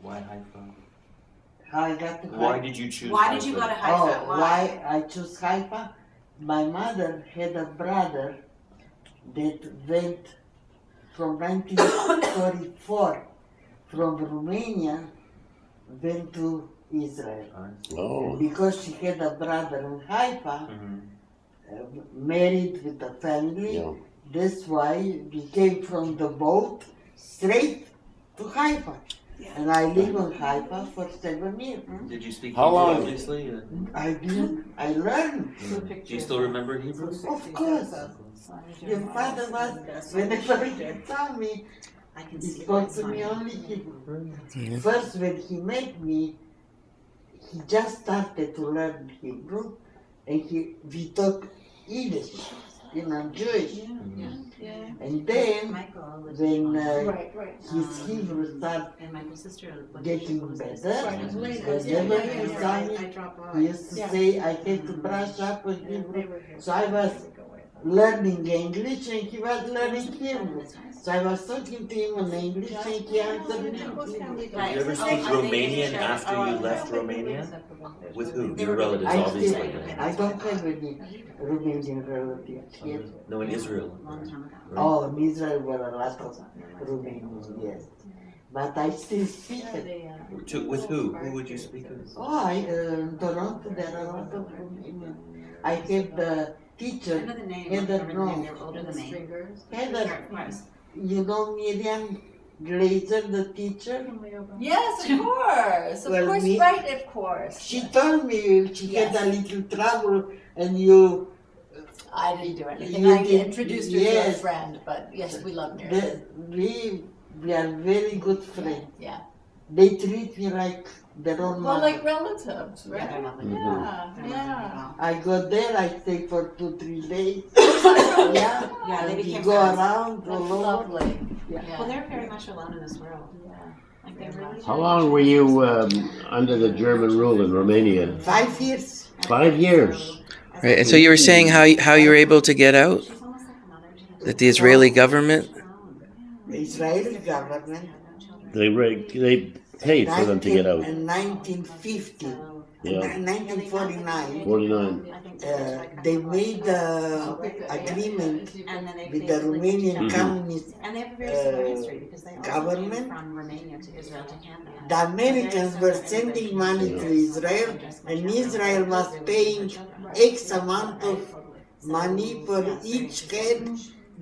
Why Haifa? How I got to Why Haifa? did you choose Why did you go to Haifa? Oh, why I choose Haifa? My mother had a brother that went from 1944 from Romania went to Israel. Oh. Because she had a brother in Haifa, married with a family, Yeah. that's why we came from the boat straight to Haifa. And I live in Haifa for 7 years. Did you speak How Hebrew, long? obviously? I did. I learned. Do you still remember Hebrew? Of course. Your father was, whenever he saw me, he spoke to me only Hebrew. First, when he met me, he just started to learn Hebrew, and we talk Yiddish, Jewish. And then, when his Hebrew started getting better, whenever he saw me, he used to say, I had to brush up on Hebrew. So I was learning English and he was learning Hebrew. So I was talking to him in English and he answered me in Hebrew. Did you ever speak Romanian after you left Romania? With who? Your relatives, obviously. I don't have any Romanian relatives here. No, in Israel. Oh, in Israel were a lot of Romanians, yes. But I still speak it. With who? Who would you speak with? Oh, in Toronto there are a lot of Romanians. I have the teacher, Heather, you know Miriam Glazer, the teacher? Yes, of course. Of Well, course, me- right, of course. She told me she Yes. had a little trouble and you, I didn't do anything. You I did- introduced her to a yes. friend, but yes, we love Mary. we are very good friends. Yeah. They treat me like their own Well, mother. like relatives, right? Yeah. I go there, I stay for 2-3 days. Yeah, Yeah, they and we became go friends. around That's all over. lovely. Well, they're very much alone in this world. Like they really. How long were you under the German rule in Romania? 5 years. 5 years. Right, and so you were saying how you were able to get out? She's almost like a mother to him. That the Israeli government? The Israeli government. They paid for them to get out. In 1950, Yeah. in 1949, 49. they made an agreement And then they with the Romanian Communist. And they have a very similar history because they also government. came from Romania to Israel to Canada. The Americans were sending money to Israel, and Israel was paying X amount of money for each head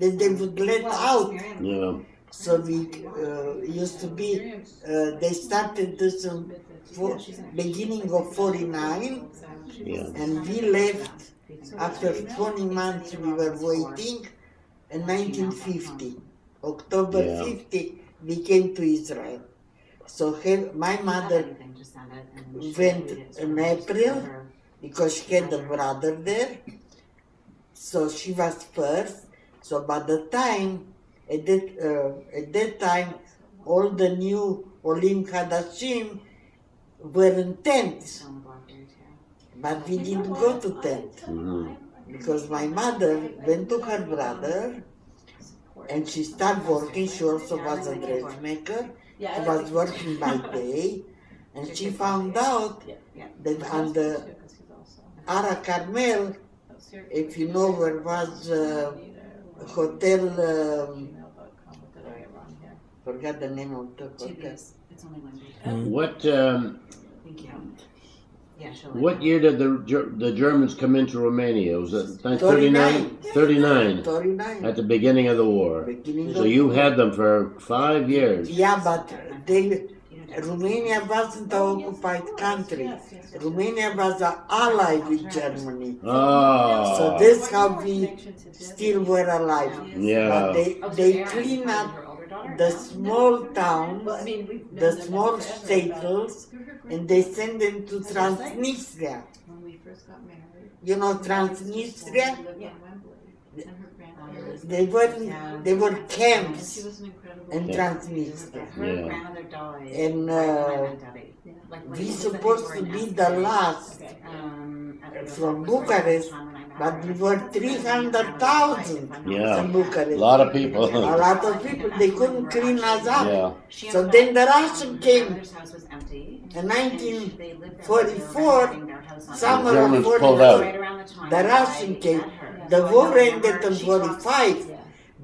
that they would let out. Yeah. So we used to be, they started this in beginning of 49, Yeah. and we left after 20 months. We were waiting in 1950. October Yeah. 50, we came to Israel. So my mother went in April because she had a brother there. So she was first. So by the time, at that time, all the new Olim Hadashim were in tents. But we didn't go to tent. Because my mother went to her brother and she started working. She also was a dressmaker. She was working by day. And she found out that on the Ara Carmel, if you know where was hotel, forgot the name of the hotel. It's only one day. What Thank you. Yeah, she'll let what you year did the Germans come into Romania? Was it 39? 39. 39. At the beginning of the war. Beginning So of you the had them for 5 years. Yeah, but Romania wasn't an occupied country. Romania was an ally with Germany. Oh. So that's how we still were alive. Yeah. But they clean up the small towns, the small states, and they send them to Transnistria. You know Transnistria? They were camps in Transnistria. Her grandmother died. And Like, we supposed to be the last from Bucharest But we were 300,000 Yeah. in Bucharest. A lot of people. A lot of people, they couldn't clean us up. Yeah. So then the Russian came Mother's house was empty. in They lived there, 1944, they were renting their house on- summer The of Germans pulled 44. out. Right around the time The that Russian I came. met her. The So I war know ended her. in She talks- 45. Yeah.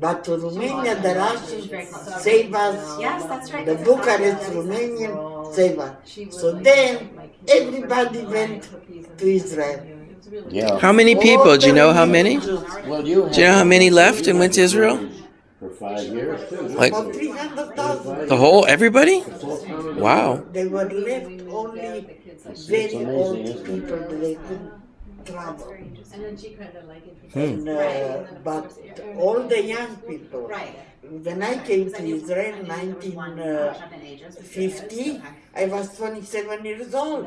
But to Romania, the She's Russians very close. saved us. Yes, that's right. The because it's Bucharest not- Romanian saved us. She was So like- then, like everybody cookies went and- to Israel. It was really Yeah. How many people? All Do you the know how many? Jews, Well, you Do you know how many left and went to Israel? For 5 years too. Like- about 300,000. The whole, everybody? Wow. They were left only very old people that they couldn't travel. And then she kind of like And, but all the young people, Right. when I came to Israel in 1950, I was 27 years old,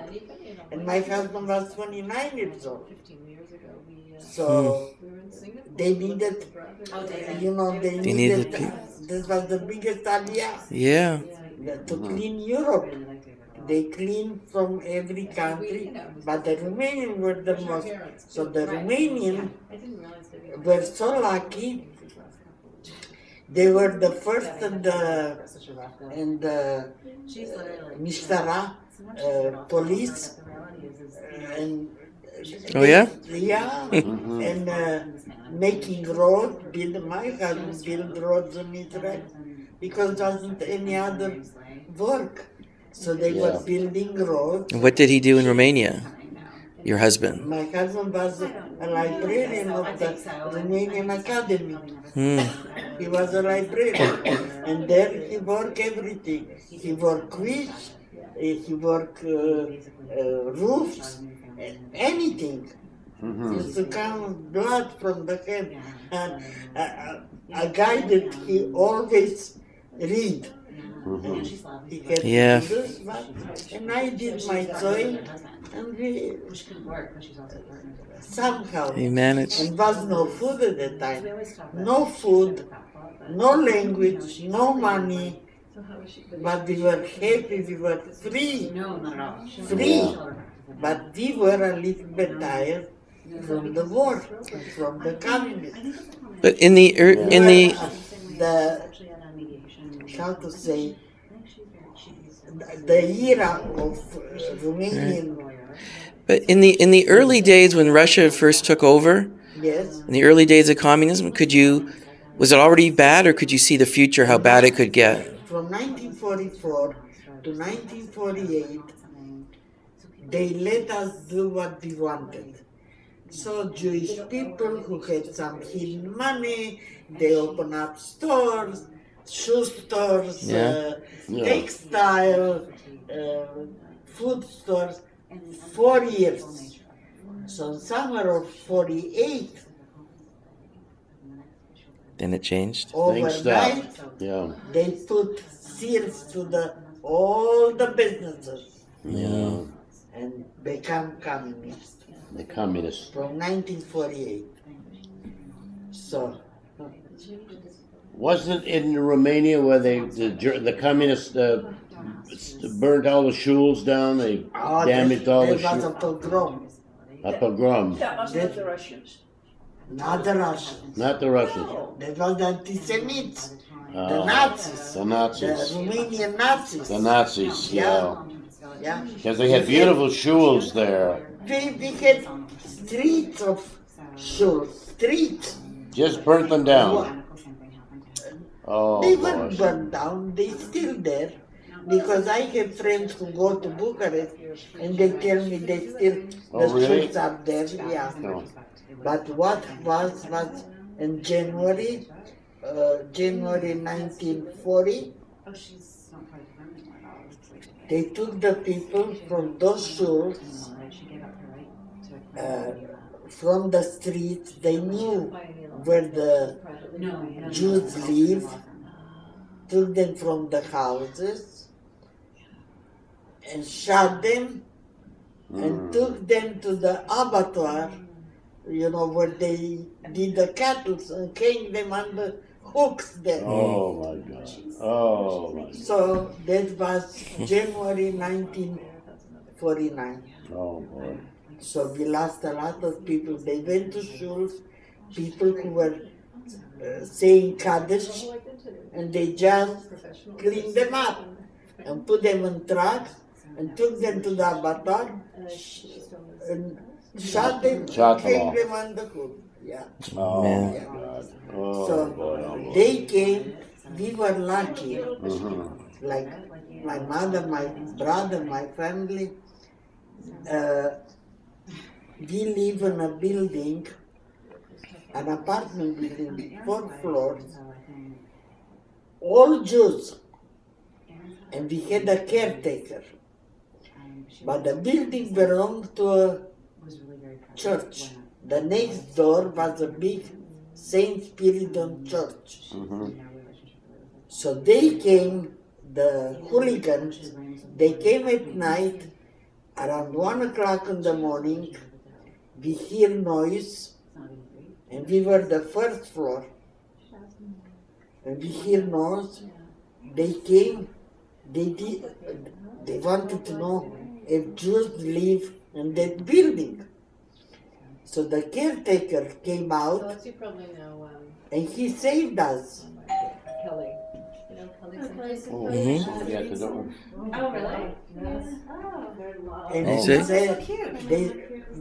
and my husband was 29 years old. 15 years ago, So we were in Singapore. they needed, Oh, David. you know, they They needed, needed people. this was the biggest aliyah Yeah. to clean Europe. They cleaned from every country, but the Romanians were the most. So the Romanians I didn't realize that were so lucky. They were the first in the Mishtara, police, and Oh, yeah? yeah, and making road. My husband built roads in Israel because there wasn't any other work. So they were Yeah. building roads. And what did he do in Romania? Your husband? My husband was a librarian of the Romanian Academy. Hmm. He was a librarian, and there he worked everything. He worked wheels, he worked roofs, anything. Used to come blood from the hand. And a guy that he always read. He had Yeah. to do that, and I did my sewing, and we somehow. He managed. And was no food at the time. No food, no language, no money. But we were happy, we were free. No, not at all. Free. But we were a little bit tired from the war, from the communists. But in the The how to say, the era of Romanian, but in the early days when Russia first took over, yes. in the early days of communism, was it already bad, or could you see the future how bad it could get? From 1944 to 1948, they let us do what we wanted. So Jewish people who had some hidden money, they open up stores, shoe stores, textile, food stores, 4 years. So summer of 48, Then it changed. Things overnight, stopped. Yeah. they put seals to all the businesses Yeah. and become communist The communists. from 1948. So Wasn't it in Romania where the communists burnt all the shuls down? They damaged all the there was a shuls. pogrom. A pogrom. That, the Russians. not the Russians. Not the Russians. That was the anti-Semites, the Oh, Nazis, the the Nazis. Romanian Nazis. The Nazis, yeah. Yeah. Because they had beautiful shuls there. We had streets of shoes, streets. Just burnt them down. Oh, They weren't gosh. burned down, they still there. Because I have friends who go to Bucharest and they tell me they still, Oh, the really? shoes are there, yeah. No. But what was in January 1940, they took the people from those schools, from the streets, they knew where the Jews live, took them from the houses, and shot them, and took them to the abattoir, you know, where they did the cattle, and hang them on the hooks there. Oh, my God. Oh, my God. So that was January 1949. Oh, boy. So we lost a lot of people. They went to schools, people who were saying Kaddish, and they just cleaned them up and put them in trucks and took them to the abattoir and shot them, Shot them hanged off. them on the hook. Yeah. Oh, Yeah. my God. Oh, So boy, oh, boy. they came, we were lucky, Mhm. like my mother, my brother, my family. We live in a building, an apartment building, 4 floors, all Jews. And we had a caretaker. But the building belonged to a church. The next door was a big Saint Spiridon church. Mhm. So they came, the hooligans, they came at night around 1 o'clock in the morning. We hear noise, and we were the first floor. And we hear noise. They came, they wanted to know if Jews live in that building. So the caretaker came out Alex, you probably know and he saved us. Kelly. You know Kelly Simpson? Oh, Mhm. yeah, 'cause that one- Oh, really? And Oh. he See? said,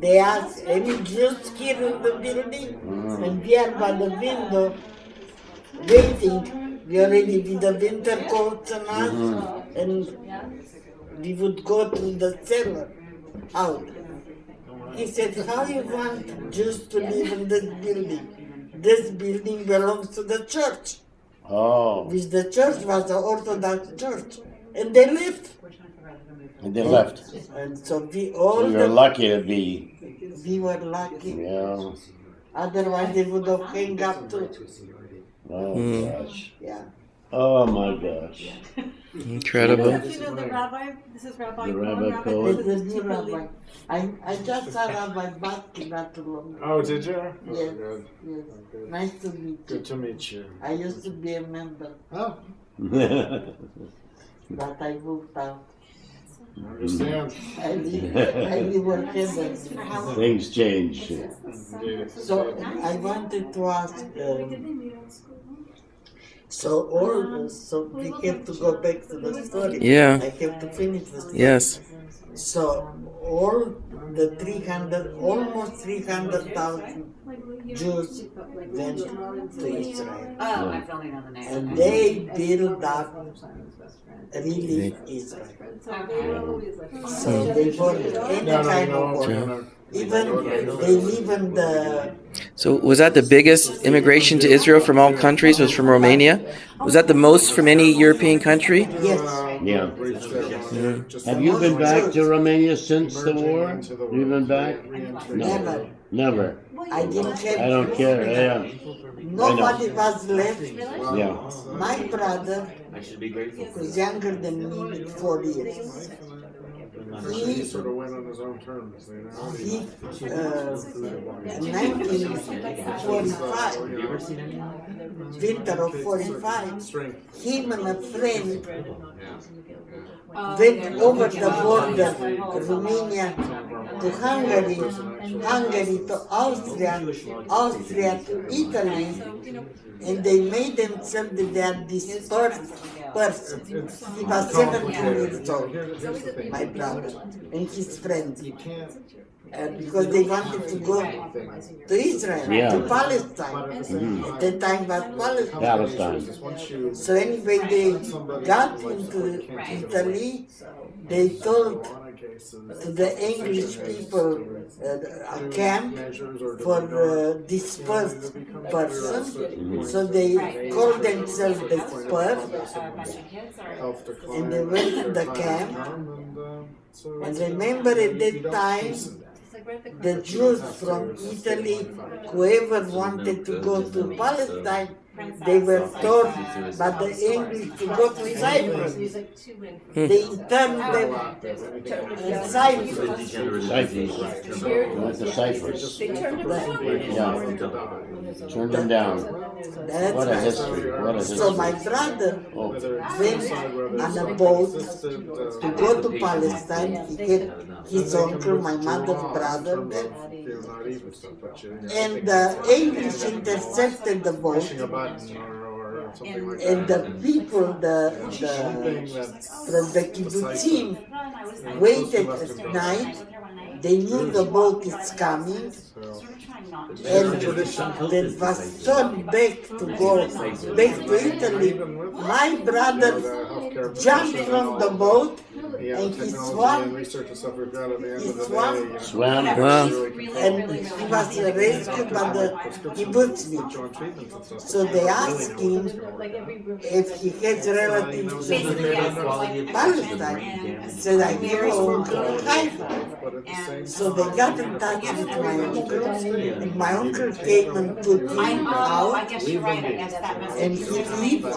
they asked, any Jews here in the building? Mhm. And we are by the window waiting. We already with the winter coats and us, Mhm. and we would go to the cellar out. He said, how you want Jews to live in this building? This building belongs to the church, Oh, which the church was the Orthodox church. And they left. and they left. And so we all, So you're lucky to be, we were lucky. yeah. Otherwise they would have hung up too. Oh, Mm. gosh. Yeah. Oh, my gosh. Incredible. You know the rabbi, this is Rabbi The Cohen. Rabbi Cohen. This is new rabbi. I just saw Rabbi Batki not too long ago. Oh, did you? Oh, Yes, good. yes. Good. Nice to meet you. Good to meet you. I used to be a member, Oh, but I moved out. I understand. I live on heaven. Things change. Indeed. So I wanted to ask, so we have to go back to the story. Yeah. I have to finish the story. Yes. So all the 300, almost 300,000 Jews went to Israel. Oh, I've only known the name. And they built up really Israel. So they weren't any No, no, kind no, of war. no, no. Even they live in the, So was that the biggest immigration to Israel from all countries? Was from Romania? Was that the most from any European country? yes, Yeah. Just Have you been back to Romania since the war? You been back? never. Never. I didn't have. I don't care, yeah. Nobody was left. Yeah. My brother, I should be grateful for who's that. younger than me with 4 years, He sort of went on his own terms, you know. he, in 1945, You ever seen any? winter of 45, Strength. him and a friend went over the border, Romania to Hungary, Hungary to Austria, Austria to Italy, and they made themselves that they are dispersed person. He was 17 years old, my brother, and his friend. Because they wanted to go to Israel, Yeah. to Palestine. At that time was Palestine. Palestine. So anyway, they got into Italy. They told to the English people a camp for dispersed persons. So they called themselves the dispersed, and they went to the camp. And remember at that time, the Jews from Italy, whoever wanted to go to Palestine, they were told by the English to go to Cyprus. They turned them in Cyprus. Cyprus. Went to Cyprus. Yeah. Turned them down. That's What a right. history. What a So history. my brother Oh, went on a boat to go to Palestine. He had his uncle, my mother's brother, there. And the English intercepted the boat, and the people, from the kibbutzim waited at night. They knew the boat is coming, and they was turned back to go back to Italy. My brother jumped from the boat and he swam. swam. Wow. And he was rescued by the kibbutznik. So they asked him if he has relatives in Palestine. He said, I have an uncle in Haifa. So they got in touch with my uncle, and my uncle came and took him out, and he lived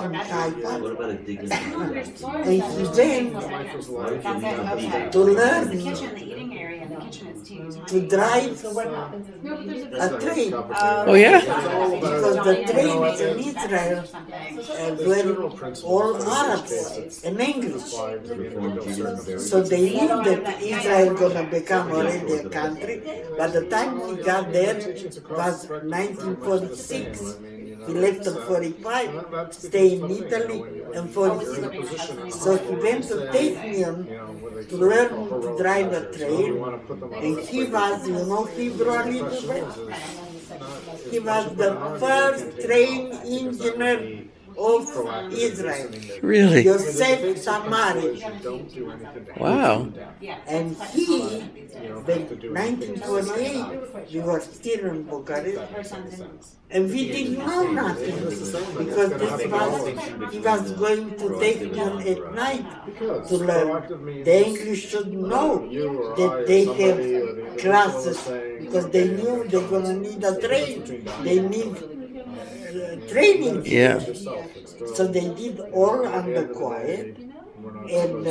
in Haifa, What about a digging? and he went to learn to drive a train. Oh yeah. Because the trains in Israel were all Arabs and English. So they knew that Israel gonna become already a country. By the time he got there, was 1946. He left in 45, stayed in Italy in 46. So he went to Technion to learn to drive a train, and he was, Hebrew a little bit. He was the first train engineer of Israel. Really? Yosef Samari. Wow. And he, in 1948, we were still in Bucharest, and we didn't know nothing, because he was going to take them at night to learn. The English should know that they have classes, because they knew they're going to need a train. They need training. Yeah. So they did all under quiet, and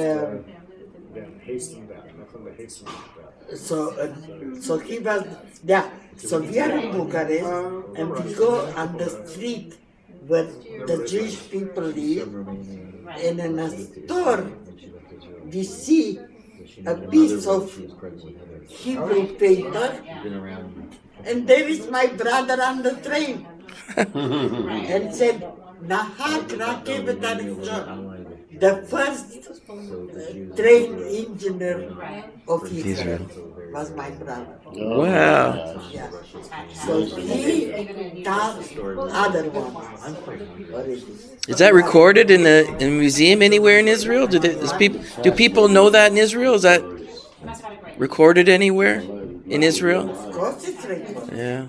so he was, yeah. So we are in Bucharest, and we go on the street where the Jewish people live, and in a store we see a piece of Hebrew paper, and there is my brother on the train, and said, Nahak Rakevet Arishon, the first train engineer of Israel was my brother. Wow. Yeah. So he taught other ones already. Is that recorded in a museum anywhere in Israel? Do people know that in Israel? Is that recorded anywhere in Israel? Of course it's recorded. Yeah.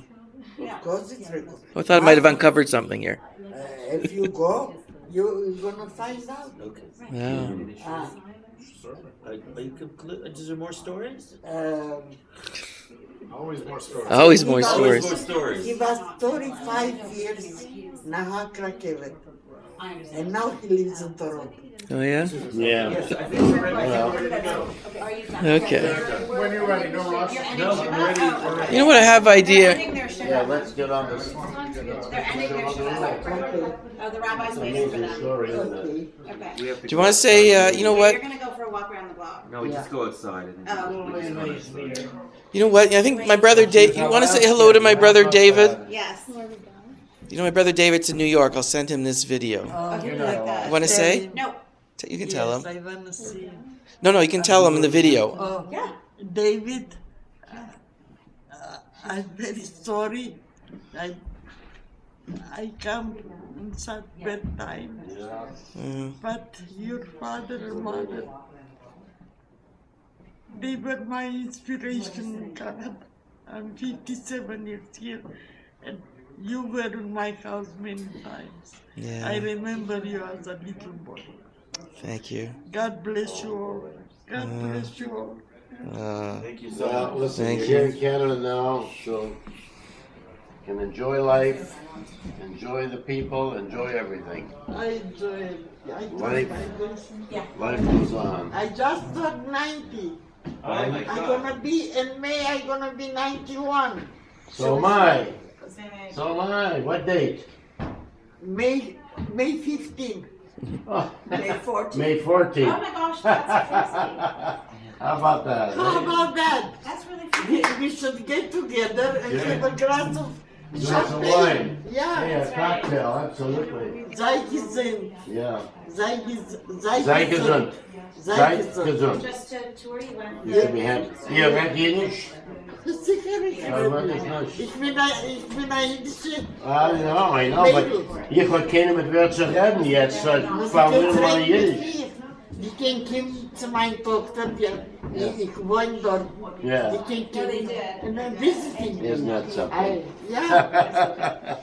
Of course it's recorded. I thought I might have uncovered something here. If you go, you're gonna find out. Okay. Yeah. Are you is there more stories? Always more stories. Always more Always stories. more stories. He was 35 years Nahak Rakevet, and now he lives in Toronto. Oh yeah. Yeah. Okay. When you're ready, no rush. No, I'm ready. I'm ready. You know what? I have idea. Yeah, let's get on this. They're ending their shift. Oh, the rabbi's waiting for them. Story. Okay. Okay. We have to Do you want to say? You know what? You're gonna go for a walk around the block. No, we just go outside. You know what? I think my brother Dave. You want to say hello to my brother David? Yes. You know my brother David's in New York. I'll send him this video. Oh, he would like that. You want to say? No. You can tell him. Yes, I want to see. No, you can tell him in the video. Oh, Yeah. David, I'm very sorry. I come in such bad time. Mm. But your father and mother, they were my inspiration in Canada. I'm 57 years here, and you were in my house many times. I Yeah. remember you as a little boy. Thank you. God bless you all. God bless you all. Thank you so much. Well, listen, Thank you're here in Canada now, so can enjoy life, enjoy the people, enjoy everything. I enjoy it. I enjoy Life. my best. Life goes on. I just turned 90. I'm gonna be, in May, I'm gonna be 91. So am I. So am I. What date? May 15. Oh, May 14th. May 14th. Oh my gosh, that's crazy. How about that? How about that? That's really We, funny. we should get together and Yeah. have a glass of Glass of champagne. wine. Yeah. Hey, a cocktail, absolutely. Zeitgesund. Yeah. Zeitgesund. Zeitgesund. Zeitgesund. Zeitgesund. Just a tour, you want You should be happy. Ihr werdet hier nicht. Sicher, ich Ja, wat bin, is das? ich bin ein jüdischer. I know, but ich habe keine mit wer zu reden jetzt. Fahren wir mal Jiddisch. Die kann kommen zu meiner Tochter, ich wohne dort. Yeah. Die kann kommen and then visiting Isn't me. that something? Yeah.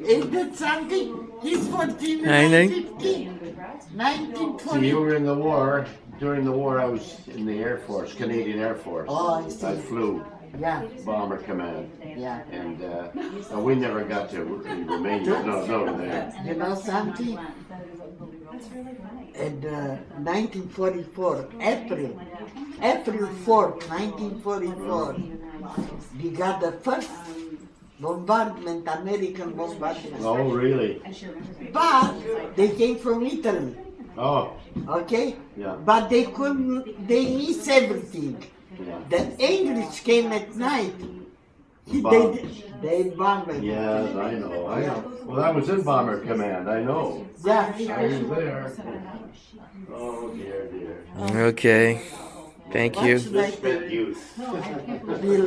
Isn't that something? He's 14 I and know. I'm 15. See, 1920. you were in the war. During the war, I was in the Air Force, Canadian Air Force. Oh, I see. I flew Yeah, Bomber Command, yeah. and we never got to Romania. No, there. You know something? In 1944, April 4th, 1944, we got the first bombardment, American bombardment. Oh, really? But they came from Italy, Oh, okay? yeah. But they couldn't, they missed everything. Yeah. The English came at night. Bombed. They bombed. Yes, I know. Well, I was in Bomber Command. I know. Yeah. I was there. Oh dear. Okay. Thank you. What should I Misspent take? youth. Bill